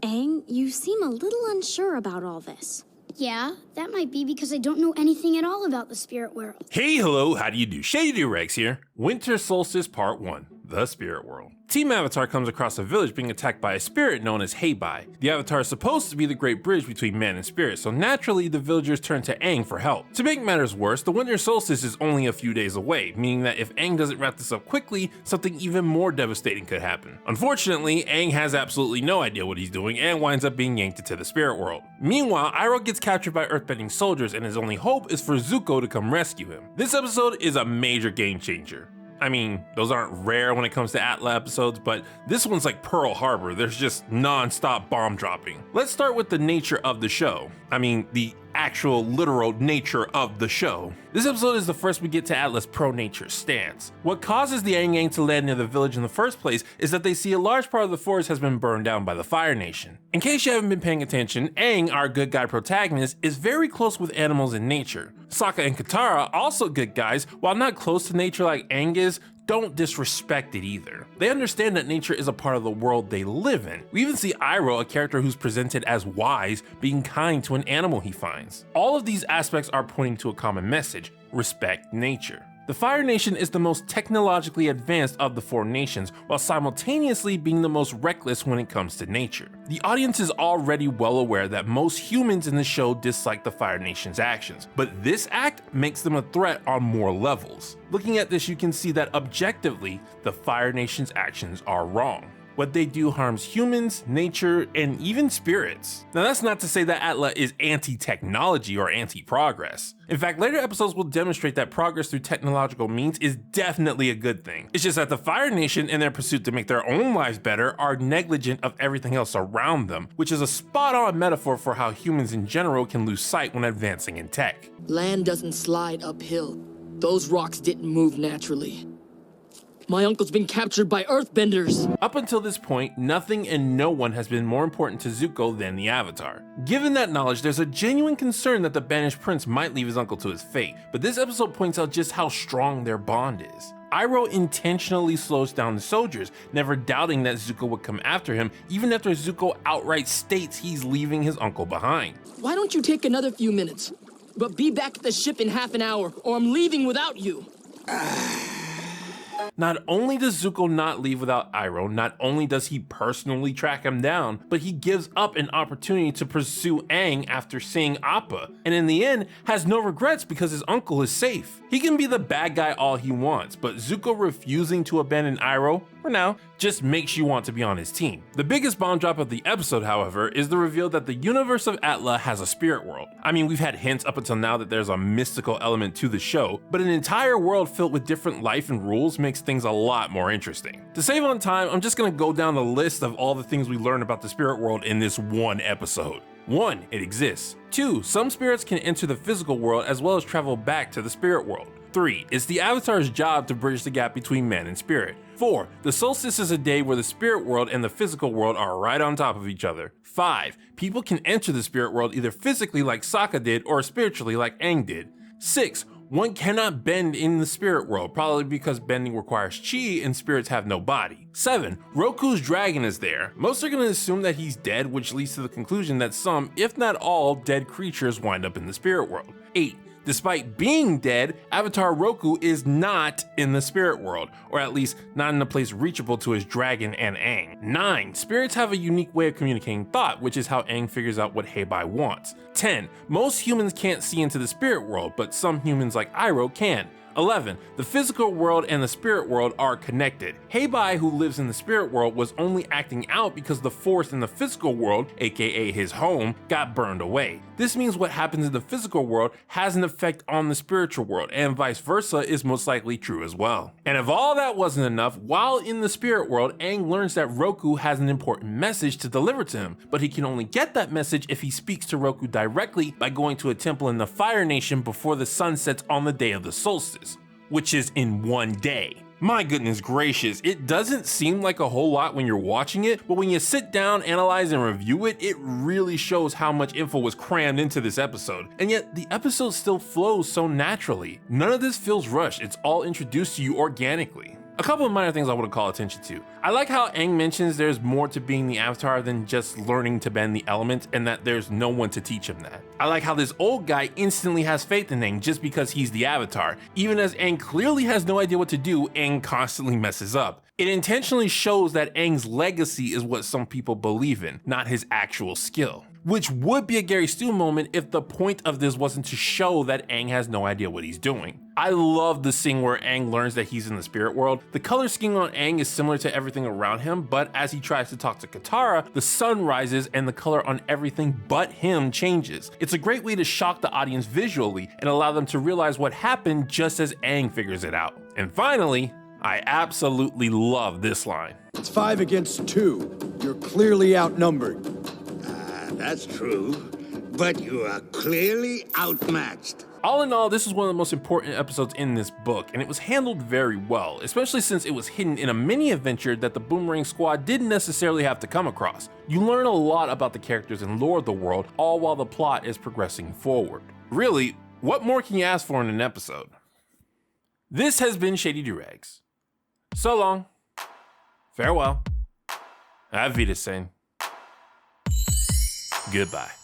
Aang, you seem a little unsure about all this. Yeah, that might be because I don't know anything at all about the spirit world. Hey, hello, how do you do? Shady Doorags here. Winter Solstice Part 1, The Spirit World. Team Avatar comes across a village being attacked by a spirit known as Shady. The Avatar is supposed to be the great bridge between man and spirit, so naturally the villagers turn to Aang for help. To make matters worse, the Winter Solstice is only a few days away, meaning that if Aang doesn't wrap this up quickly, something even more devastating could happen. Unfortunately, Aang has absolutely no idea what he's doing and winds up being yanked into the spirit world. Meanwhile, Iroh gets captured by earthbending soldiers and his only hope is for Zuko to come rescue him. This episode is a major game changer. I mean, those aren't rare when it comes to AtLA episodes, but this one's like Pearl Harbor. There's just non-stop bomb dropping. Let's start with the nature of the show. I mean, the actual literal nature of the show. This episode is the first we get to AtLA's pro-nature stance. What causes the Aang Yang to land near the village in the first place is that they see a large part of the forest has been burned down by the Fire Nation. In case you haven't been paying attention, Aang, our good guy protagonist, is very close with animals and nature. Sokka and Katara, also good guys, while not close to nature like Aang is, don't disrespect it either. They understand that nature is a part of the world they live in. We even see Iroh, a character who's presented as wise, being kind to an animal he finds. All of these aspects are pointing to a common message: respect nature. The Fire Nation is the most technologically advanced of the four nations, while simultaneously being the most reckless when it comes to nature. The audience is already well aware that most humans in the show dislike the Fire Nation's actions, but this act makes them a threat on more levels. Looking at this, you can see that objectively, the Fire Nation's actions are wrong. What they do harms humans, nature, and even spirits. Now that's not to say that AtLA is anti-technology or anti-progress. In fact, later episodes will demonstrate that progress through technological means is definitely a good thing. It's just that the Fire Nation, in their pursuit to make their own lives better, are negligent of everything else around them, which is a spot-on metaphor for how humans in general can lose sight when advancing in tech. Land doesn't slide uphill. Those rocks didn't move naturally. My uncle's been captured by earthbenders. Up until this point, nothing and no one has been more important to Zuko than the Avatar. Given that knowledge, there's a genuine concern that the banished prince might leave his uncle to his fate, but this episode points out just how strong their bond is. Iroh intentionally slows down the soldiers, never doubting that Zuko would come after him, even after Zuko outright states he's leaving his uncle behind. Why don't you take another few minutes? But be back at the ship in half an hour, or I'm leaving without you. Not only does Zuko not leave without Iroh, not only does he personally track him down, but he gives up an opportunity to pursue Aang after seeing Appa, and in the end has no regrets because his uncle is safe. He can be the bad guy all he wants, but Zuko refusing to abandon Iroh, for now, just makes you want to be on his team. The biggest bomb drop of the episode, however, is the reveal that the universe of AtLA has a spirit world. I mean, we've had hints up until now that there's a mystical element to the show, but an entire world filled with different life and rules makes things a lot more interesting. To save on time, I'm just gonna go down the list of all the things we learned about the spirit world in this one episode. 1. It exists. 2. Some spirits can enter the physical world as well as travel back to the spirit world. 3. It's the Avatar's job to bridge the gap between man and spirit. 4. The solstice is a day where the spirit world and the physical world are right on top of each other. 5. People can enter the spirit world either physically like Sokka did or spiritually like Aang did. 6. One cannot bend in the spirit world, probably because bending requires chi and spirits have no body. 7. Roku's dragon is there. Most are going to assume that he's dead, which leads to the conclusion that some, if not all, dead creatures wind up in the spirit world. 8. Despite being dead, Avatar Roku is not in the spirit world, or at least not in a place reachable to his dragon and Aang. 9. Spirits have a unique way of communicating thought, which is how Aang figures out what Shady wants. 10. Most humans can't see into the spirit world, but some humans like Iroh can. 11. The physical world and the spirit world are connected. Shady, who lives in the spirit world, was only acting out because the force in the physical world, aka his home, got burned away. This means what happens in the physical world has an effect on the spiritual world, and vice versa is most likely true as well. And if all that wasn't enough, while in the spirit world, Aang learns that Roku has an important message to deliver to him, but he can only get that message if he speaks to Roku directly by going to a temple in the Fire Nation before the sun sets on the day of the solstice, which is in 1 day. My goodness gracious, it doesn't seem like a whole lot when you're watching it, but when you sit down, analyze, and review it, it really shows how much info was crammed into this episode. And yet, the episode still flows so naturally. None of this feels rushed, it's all introduced to you organically. A couple of minor things I want to call attention to. I like how Aang mentions there's more to being the Avatar than just learning to bend the elements and that there's no one to teach him that. I like how this old guy instantly has faith in Aang just because he's the Avatar, even as Aang clearly has no idea what to do and constantly messes up. It intentionally shows that Aang's legacy is what some people believe in, not his actual skill. Which would be a Gary Stu moment if the point of this wasn't to show that Aang has no idea what he's doing. I love the scene where Aang learns that he's in the spirit world. The color scheme on Aang is similar to everything around him, but as he tries to talk to Katara, the sun rises and the color on everything but him changes. It's a great way to shock the audience visually and allow them to realize what happened just as Aang figures it out. And finally, I absolutely love this line. It's 5 against 2. You're clearly outnumbered. That's true, but you are clearly outmatched. All in all, this is one of the most important episodes in this book, and it was handled very well, especially since it was hidden in a mini adventure that the Boomerang Squad didn't necessarily have to come across. You learn a lot about the characters and lore of the world, all while the plot is progressing forward. Really, what more can you ask for in an episode? This has been Shady Doorags. So long, farewell, Auf Wiedersehen. Goodbye.